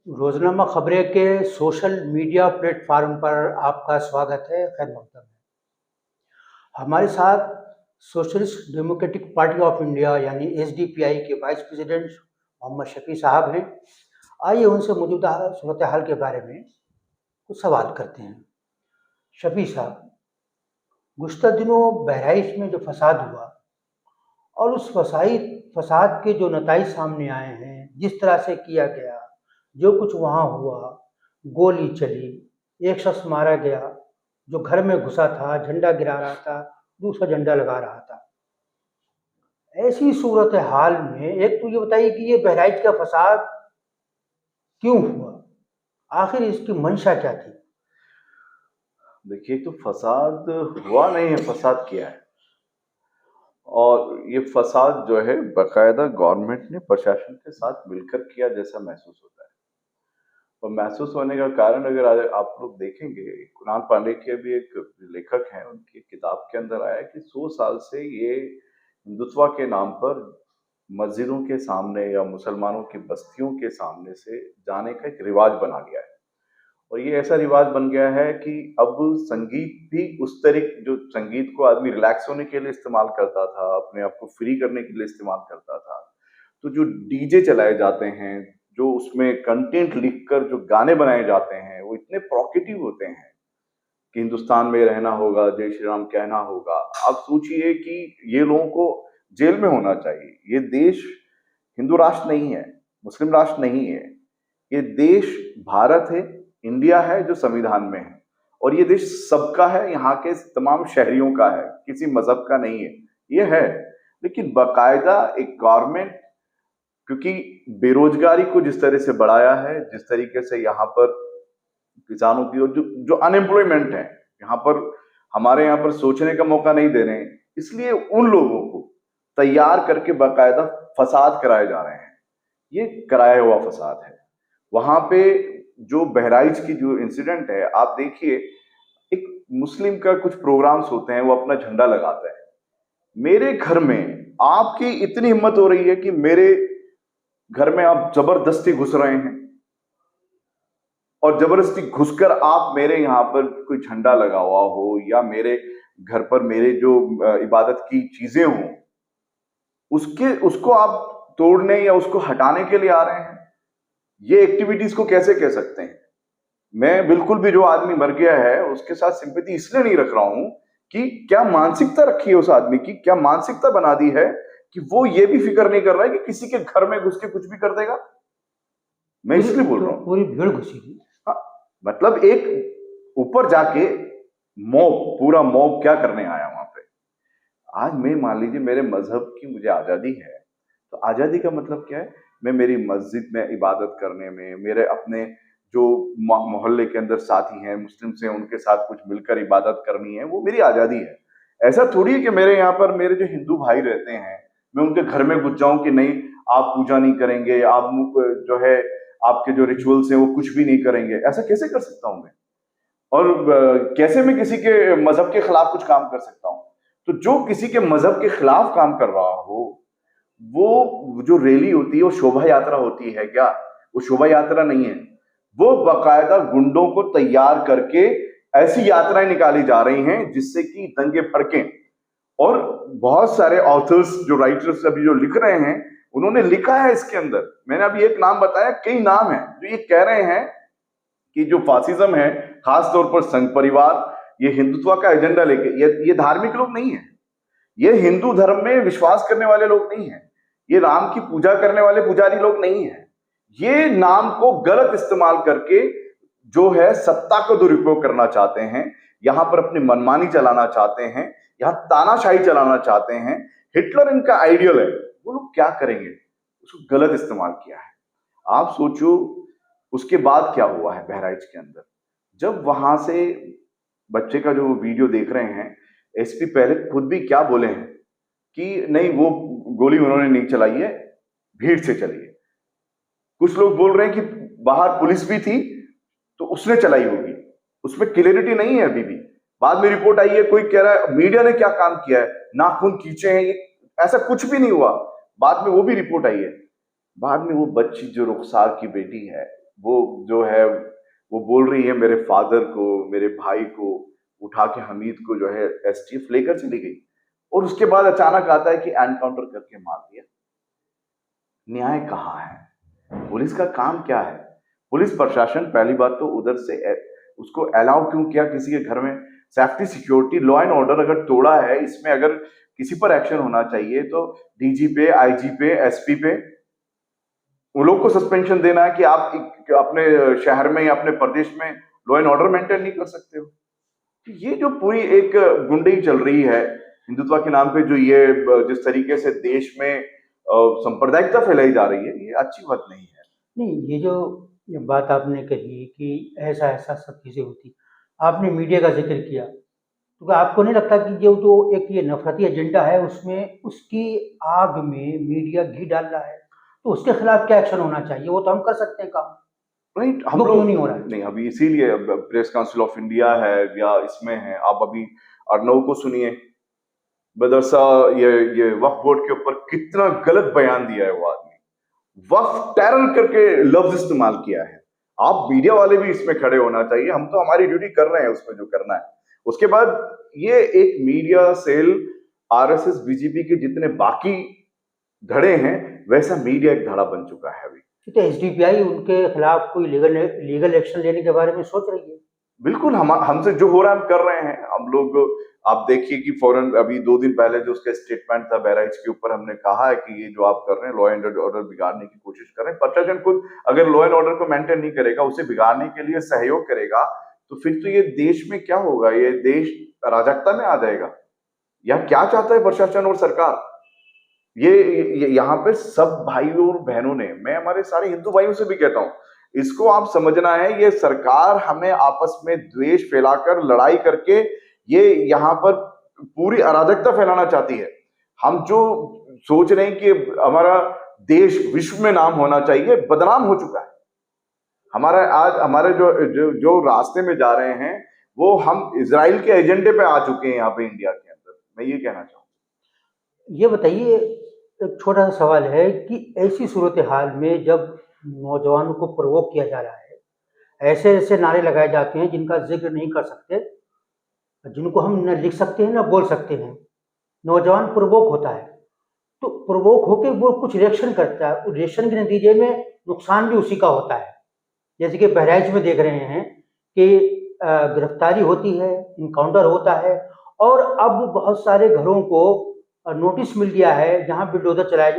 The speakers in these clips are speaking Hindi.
रोज़नामा खबरें के सोशल मीडिया प्लेटफ़ॉर्म पर आपका स्वागत है, खैर मकदम है। हमारे साथ socialist democratic party of India यानी एसडीपीआई के वाइस प्रेसिडेंट मोहम्मद शफ़ी साहब हैं। आइए उनसे मौजूदा सूरत-ए-हाल के बारे में कुछ सवाल करते हैं। शफ़ी साहब, गुज़िश्ता दिनों बहराइच में जो फ़साद हुआ और उस फ़साद के जो नताइज सामने आए हैं, जिस तरह से किया गया, जो कुछ वहाँ हुआ, गोली चली, एक शख्स मारा गया, जो घर में घुसा था, झंडा गिरा रहा था, दूसरा झंडा लगा रहा था। ऐसी सूरत-ए-हाल में एक तो ये बताइए कि ये बहराइच का फ़साद क्यों हुआ? आखिर इसकी मंशा क्या थी? देखिए, तो फसाद हुआ नहीं है, फसाद किया है। और ये फसाद जो है बाकायदा गवर्नमेंट ने प्रशासन के साथ मिलकर किया जैसा महसूस होता है। और महसूस होने का कारण अगर आप लोग देखेंगे, कुणाल पांडे के भी एक लेखक हैं, उनकी किताब के अंदर आया कि 100 साल से ये हिंदुत्व के नाम पर मस्जिदों के सामने या मुसलमानों की बस्तियों के सामने से जाने का एक रिवाज बना लिया है। और ये ऐसा रिवाज बन गया है कि अब संगीत भी उस तरीके, जो संगीत को आदमी रिलैक्स होने के लिए इस्तेमाल करता था, अपने आप को फ्री करने के लिए इस्तेमाल करता था, तो जो डीजे चलाए जाते हैं, जो उसमें कंटेंट लिखकर जो गाने बनाए जाते हैं, वो इतने प्रोकेटिव होते हैं कि हिंदुस्तान में रहना होगा, जय श्री राम कहना होगा। आप सोचिए कि ये लोगों को जेल में होना चाहिए। ये देश हिंदू राष्ट्र नहीं है, मुस्लिम राष्ट्र नहीं है। ये देश भारत है, इंडिया है, जो संविधान में है। और ये देश सबका है, यहाँ के तमाम शहरियों का है, किसी मजहब का नहीं है। ये है, लेकिन बाकायदा एक गवर्नमेंट, क्योंकि बेरोजगारी को जिस तरह से बढ़ाया है, जिस तरीके से यहाँ पर किसानों की, और जो जो अनएम्प्लॉयमेंट है यहाँ पर, हमारे यहाँ पर सोचने का मौका नहीं दे रहे हैं, इसलिए उन लोगों को तैयार करके बाकायदा फसाद कराए जा रहे हैं। ये कराया हुआ फसाद है। वहां पे जो बहराइच की जो इंसिडेंट है, आप देखिए, एक मुस्लिम का कुछ प्रोग्राम्स होते हैं, वो अपना झंडा लगाता है। मेरे घर में आपकी इतनी हिम्मत हो रही है कि मेरे घर में आप जबरदस्ती घुस रहे हैं, और जबरदस्ती घुसकर आप मेरे यहाँ पर कोई झंडा लगा हुआ हो, या मेरे घर पर मेरे जो इबादत की चीजें हों, उसको आप तोड़ने या उसको हटाने के लिए आ रहे हैं। ये एक्टिविटीज को कैसे कह सकते हैं? मैं बिल्कुल भी जो आदमी मर गया है उसके साथ सिंपैथी इसलिए नहीं रख रहा हूं कि क्या मानसिकता रखी है उस आदमी की, क्या मानसिकता बना दी है कि वो ये भी फिक्र नहीं कर रहा है कि किसी के घर में घुस के कुछ भी कर देगा। मैं इसलिए बोल रहा हूं। पूरी भीड़ घुसी थी। हाँ, मतलब एक ऊपर जाके पूरा मॉब क्या करने आया वहां पे। आज मैं, मान लीजिए, मेरे मजहब की मुझे आजादी है, तो आजादी का मतलब क्या है? मैं मेरी मस्जिद में इबादत करने में, मेरे अपने जो मोहल्ले के अंदर साथी हैं मुस्लिम से, उनके साथ कुछ मिलकर इबादत करनी है, वो मेरी आजादी है। ऐसा थोड़ी है कि मेरे यहाँ पर मेरे जो हिंदू भाई रहते हैं, मैं उनके घर में घुस जाऊं कि नहीं आप पूजा नहीं करेंगे, आप जो है आपके जो रिचुअल्स हैं वो कुछ भी नहीं करेंगे। ऐसा कैसे कर सकता हूं मैं? और कैसे मैं किसी के मजहब के खिलाफ कुछ काम कर सकता हूं? तो जो किसी के मजहब के खिलाफ काम कर रहा हो, वो जो रैली होती है वो शोभा यात्रा होती है क्या? वो शोभा यात्रा नहीं है। वो बाकायदा गुंडों को तैयार करके ऐसी यात्राएं निकाली जा रही हैं जिससे कि दंगे भड़कें। और बहुत सारे ऑथर्स, जो राइटर्स अभी जो लिख रहे हैं, उन्होंने लिखा है इसके अंदर। मैंने अभी एक नाम बताया, कई नाम है जो ये कह रहे हैं कि जो फासिज्म है, खासतौर पर संघ परिवार, ये हिंदुत्व का एजेंडा लेके, ये धार्मिक लोग नहीं है, ये हिंदू धर्म में विश्वास करने वाले लोग नहीं है, ये राम की पूजा करने वाले पुजारी लोग नहीं है। ये नाम को गलत इस्तेमाल करके जो है सत्ता को दुरुपयोग करना चाहते हैं, यहां पर अपनी मनमानी चलाना चाहते हैं, यहां तानाशाही चलाना चाहते हैं। हिटलर इनका आइडियल है। वो लोग क्या करेंगे? उसको गलत इस्तेमाल किया है। आप सोचो उसके बाद क्या हुआ है बहराइच के अंदर। जब वहां से बच्चे का जो वीडियो देख रहे हैं, एसपी पहले खुद भी क्या बोले हैं कि नहीं, वो गोली उन्होंने नहीं चलाई है, भीड़ से चली है। कुछ लोग बोल रहे हैं कि बाहर पुलिस भी थी तो उसने चलाई होगी। उसमें क्लियरिटी नहीं है अभी भी। बाद में रिपोर्ट आई है, कोई कह रहा है मीडिया ने क्या काम किया है, नाखून खींचे हैं, ऐसा कुछ भी नहीं हुआ। बाद में वो भी रिपोर्ट आई है। बाद में वो बच्ची जो रुखसार की बेटी है, वो जो है वो बोल रही है मेरे फादर को, मेरे भाई को उठा के हमीद को जो है एसटीएफ लेकर चली गई, और उसके बाद अचानक आता है कि एनकाउंटर करके मार दिया। न्याय कहाँ है? पुलिस का काम क्या है? पुलिस प्रशासन पहली बात तो उधर से उसको अलाउ क्यों किया किसी के घर में? Safety, security, law and order अगर तोड़ा है, इसमें अगर किसी पर एक्शन होना चाहिए तो डीजी पे, आईजी पे, एसपी पे, उन लोग को सस्पेंशन देना है कि आप अपने शहर में या अपने प्रदेश में लॉ एंड ऑर्डर मेंटेन नहीं कर सकते हो। ये जो पूरी एक गुंडई चल रही है हिंदुत्व के नाम पे, जो ये जिस तरीके से देश में सांप्रदायिकता फैलाई जा रही है, ये अच्छी बात नहीं है। नहीं, ये बात आपने कही कि ऐसा ऐसा सब चीज़ें होती, आपने मीडिया का जिक्र किया, तो क्या आपको नहीं लगता कि जो एक ये नफरती एजेंडा है उसमें उसकी आग में मीडिया घी डाल रहा है, तो उसके खिलाफ क्या एक्शन होना चाहिए? वो तो हम कर सकते हैं काम, राइट, हम वो क्यों लोग नहीं हो रहा है? नहीं, अभी इसीलिए प्रेस काउंसिल ऑफ इंडिया है या इसमें है, आप अभी अर्नव को सुनिए, बदरसा ये वक्फ बोर्ड के ऊपर कितना गलत बयान दिया है वो आदमी, वक्फ टेरर करके लफ्ज इस्तेमाल किया है। आप मीडिया वाले भी इसमें खड़े होना चाहिए, हम तो हमारी ड्यूटी कर रहे हैं उसमें जो करना है। उसके बाद ये एक मीडिया सेल आरएसएस बीजेपी के जितने बाकी धड़े हैं, वैसा मीडिया एक धड़ा बन चुका है अभी। तो एसडीपीआई उनके खिलाफ कोई लीगल एक्शन लेने के बारे में सोच रही है? बिल्कुल, हमसे जो हो रहा है हम कर रहे हैं। हम लोग, आप देखिए कि फौरन अभी 2 दिन पहले जो उसका स्टेटमेंट था बहराइच के ऊपर, हमने कहा है कि ये जो आप कर रहे हैं लॉ एंड ऑर्डर बिगाड़ने की कोशिश कर रहे हैं। प्रशासन खुद अगर लॉ एंड ऑर्डर को मेंटेन नहीं करेगा, उसे बिगाड़ने के लिए सहयोग करेगा, तो फिर तो ये देश में क्या होगा? ये देश अराजकता में आ जाएगा। या क्या चाहता है प्रशासन और सरकार? ये यहाँ पे सब भाइयों और बहनों ने, मैं हमारे सारे हिंदू भाइयों से भी कहता हूं, इसको आप समझना है, ये सरकार हमें आपस में द्वेष फैलाकर, लड़ाई करके ये यहाँ पर पूरी अराजकता फैलाना चाहती है। हम जो सोच रहे हैं कि हमारा देश विश्व में नाम होना चाहिए, बदनाम हो चुका है। हमारा आज हमारे जो रास्ते में जा रहे हैं, वो हम इजराइल के एजेंडे पे आ चुके हैं यहाँ पे इंडिया के अंदर। मैं ये कहना चाहूँ। ये बताइए, एक छोटा सा सवाल है कि ऐसी सूरत हाल में जब नौजवानों को प्रोवोक किया जा रहा है, ऐसे ऐसे नारे लगाए जाते हैं जिनका जिक्र नहीं कर सकते, जिनको हम न लिख सकते हैं न बोल सकते हैं, नौजवान प्रोवोक होता है, तो प्रोवोक होकर वो कुछ रिएक्शन करता है, रिएक्शन के नतीजे में नुकसान भी उसी का होता है। जैसे कि बहराइच में देख रहे हैं कि गिरफ्तारी होती है, इनकाउंटर होता है, और अब बहुत सारे घरों को नोटिस मिल गया है जहां बुलडोजर चलाए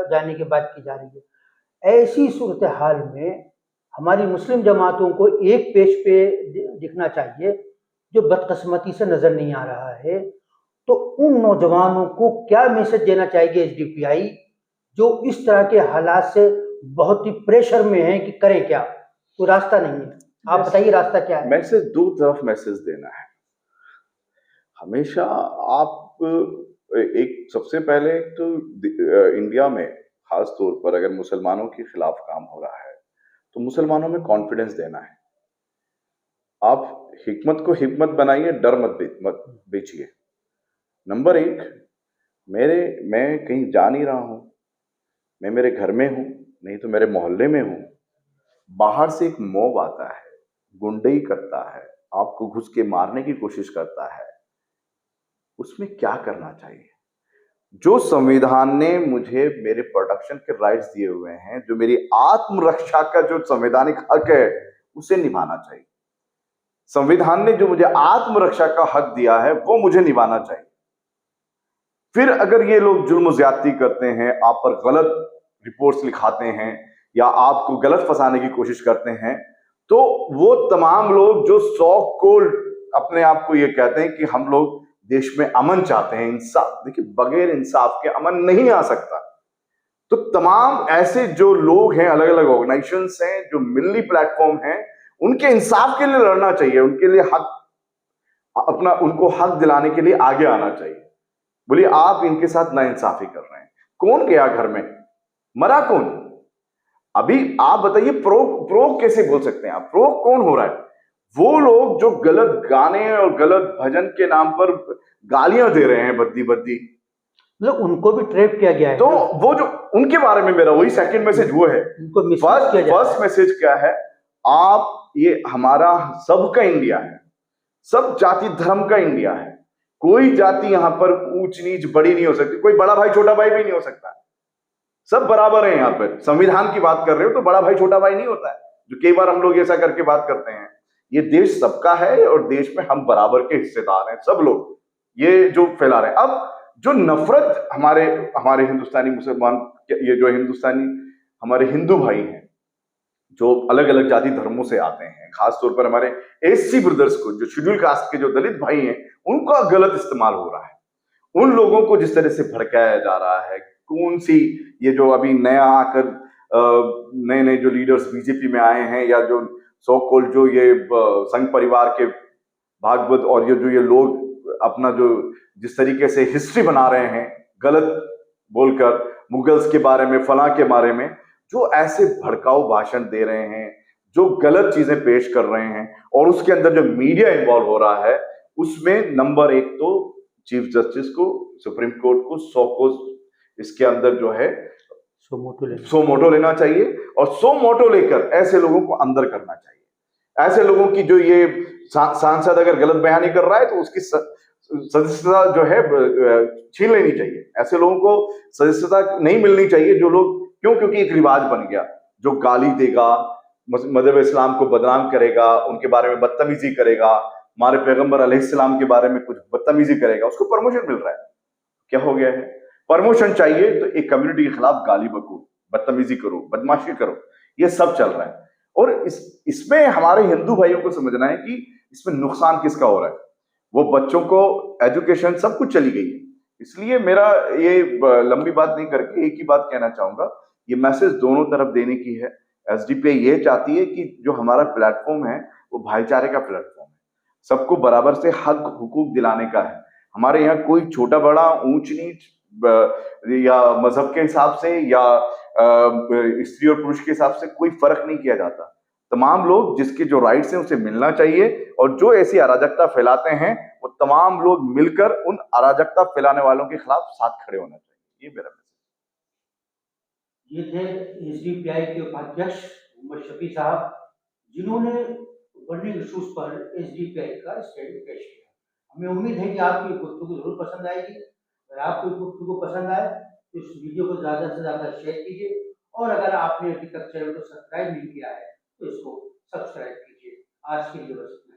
जाने की बात की जा रही है। ऐसी सूरत हाल में हमारी मुस्लिम जमातों को एक पेज पे दिखना चाहिए, जो बदकिस्मती से नजर नहीं आ रहा है। तो उन नौजवानों को क्या मैसेज देना चाहिए एसडीपीआई, जो इस तरह के हालात से बहुत ही प्रेशर में है कि करें क्या, कोई रास्ता नहीं है? आप बताइए रास्ता क्या है? मैसेज दो तरफ मैसेज देना है हमेशा। आप एक सबसे पहले तो इंडिया में खास तौर पर अगर मुसलमानों के खिलाफ काम हो रहा है, तो मुसलमानों में कॉन्फिडेंस देना है। आप हिकमत को हिकमत बनाइए, डर मत बेचिए। नंबर 1, मैं कहीं जा नहीं रहा हूं, मैं मेरे घर में हूं, नहीं तो मेरे मोहल्ले में हूं, बाहर से एक मॉब आता है, गुंडई करता है, आपको घुस के मारने की कोशिश करता है, उसमें क्या करना चाहिए? जो संविधान ने मुझे मेरे प्रोटेक्शन के राइट्स दिए हुए हैं, जो मेरी आत्मरक्षा का जो संवैधानिक हक है, उसे निभाना चाहिए। संविधान ने जो मुझे आत्मरक्षा का हक दिया है, वो मुझे निभाना चाहिए। फिर अगर ये लोग जुल्म ज्यादती करते हैं, आप पर गलत रिपोर्ट्स लिखाते हैं या आपको गलत फंसाने की कोशिश करते हैं, तो वो तमाम लोग जो शौक को अपने आप को ये कहते हैं कि हम लोग देश में अमन चाहते हैं, इंसाफ, देखिए बगैर इंसाफ के अमन नहीं आ सकता। तो तमाम ऐसे जो लोग हैं, अलग अलग ऑर्गेनाइजेशंस हैं, जो मिली प्लेटफॉर्म हैं, उनके इंसाफ के लिए लड़ना चाहिए, उनके लिए हक अपना, उनको हक दिलाने के लिए आगे आना चाहिए। बोलिए आप इनके साथ नाइंसाफी कर रहे हैं, कौन गया घर में, मरा कौन? अभी आप बताइए, प्रो कैसे बोल सकते हैं आप? प्रो कौन हो रहा है? वो लोग जो गलत गाने और गलत भजन के नाम पर गालियां दे रहे हैं बद्दी, मतलब उनको भी ट्रैप किया गया है। तो वो जो उनके बारे में मेरा वही सेकंड मैसेज वो है। उनको फर्स्ट मैसेज क्या है? आप ये हमारा सबका इंडिया है, सब जाति धर्म का इंडिया है। कोई जाति यहां पर ऊंच नीच बड़ी नहीं हो सकती, कोई बड़ा भाई छोटा भाई भी नहीं हो सकता। सब बराबर है यहाँ पर। संविधान की बात कर रहे हो तो बड़ा भाई छोटा भाई नहीं होता है, जो कई बार हम लोग ऐसा करके बात करते हैं। ये देश सबका है और देश में हम बराबर के हिस्सेदार हैं सब लोग। ये जो फैला रहे हैं, अब जो नफरत हमारे हमारे हिंदुस्तानी मुसलमान, ये जो हिंदुस्तानी हमारे हिंदू भाई हैं जो अलग अलग जाति धर्मों से आते हैं, खासतौर पर हमारे एससी ब्रदर्स को, जो शेड्यूल कास्ट के जो दलित भाई हैं, उनका गलत इस्तेमाल हो रहा है। उन लोगों को जिस तरह से भड़काया जा रहा है, कौन सी ये जो अभी नया आकर नए नए जो लीडर्स बीजेपी में आए हैं, या जो सो कॉल्ड जो ये संघ परिवार के भागवत, और ये जो ये लोग अपना जो जिस तरीके से हिस्ट्री बना रहे हैं गलत बोलकर, मुगल्स के बारे में, फला के बारे में, जो ऐसे भड़काऊ भाषण दे रहे हैं, जो गलत चीजें पेश कर रहे हैं, और उसके अंदर जो मीडिया इन्वॉल्व हो रहा है, उसमें नंबर एक तो चीफ जस्टिस को, सुप्रीम कोर्ट को 100 को इसके अंदर जो है सो मोटो लेना चाहिए, और 100 मोटो लेकर ऐसे लोगों को अंदर करना चाहिए। ऐसे लोगों की जो ये सांसद अगर गलत बयानी कर रहा है तो उसकी सदस्यता जो है छीन लेनी चाहिए। ऐसे लोगों को सदस्यता नहीं मिलनी चाहिए जो लोग, क्यों? क्योंकि एक रिवाज बन गया, जो गाली देगा, मजहब इस्लाम को बदनाम करेगा, उनके बारे में बदतमीजी करेगा, हमारे पैगंबर अलैहिस्सलाम के बारे में कुछ बदतमीजी करेगा, उसको प्रमोशन मिल रहा है। क्या हो गया है? प्रमोशन चाहिए तो एक कम्युनिटी के खिलाफ गाली बको, बदतमीजी करो, बदमाशी करो, ये सब चल रहा है। और इसमें हमारे हिंदू भाइयों को समझना है कि इसमें नुकसान किसका हो रहा है। वो बच्चों को एजुकेशन सब कुछ चली गई है। इसलिए मेरा ये लंबी बात नहीं करके एक ही बात कहना चाहूंगा, ये मैसेज दोनों तरफ देने की है। एसडीपीआई ये चाहती है कि जो हमारा प्लेटफॉर्म है वो भाईचारे का प्लेटफॉर्म है, सबको बराबर से हक हुकूक दिलाने का है। हमारे यहाँ कोई छोटा बड़ा, ऊंच नीच या मजहब के हिसाब से या स्त्री और पुरुष के हिसाब से कोई फर्क नहीं किया जाता। तमाम लोग जिसके जो राइट्स हैं उसे मिलना चाहिए, और जो ऐसी अराजकता फैलाते हैं वो तमाम लोग मिलकर उन अराजकता फैलाने वालों के खिलाफ साथ खड़े होना चाहिए। ये मेरा मैसेज। ये थे एसडीपीआई के उपाध्यक्ष मोहम्मद शफी साहब, जिन्होंने बर्निंग इशूज पर एसडीपीआई का स्टैंड पेश किया। हमें उम्मीद है कि आपको ये गुफ्तगू जरूर पसंद आएगी। अगर आपको ये गुफ्तगू पसंद आए तो इस वीडियो को ज़्यादा से ज़्यादा शेयर कीजिए, और अगर आपने अभी तक चैनल को सब्सक्राइब नहीं किया है तो इसको सब्सक्राइब कीजिए। आज के लिए बस।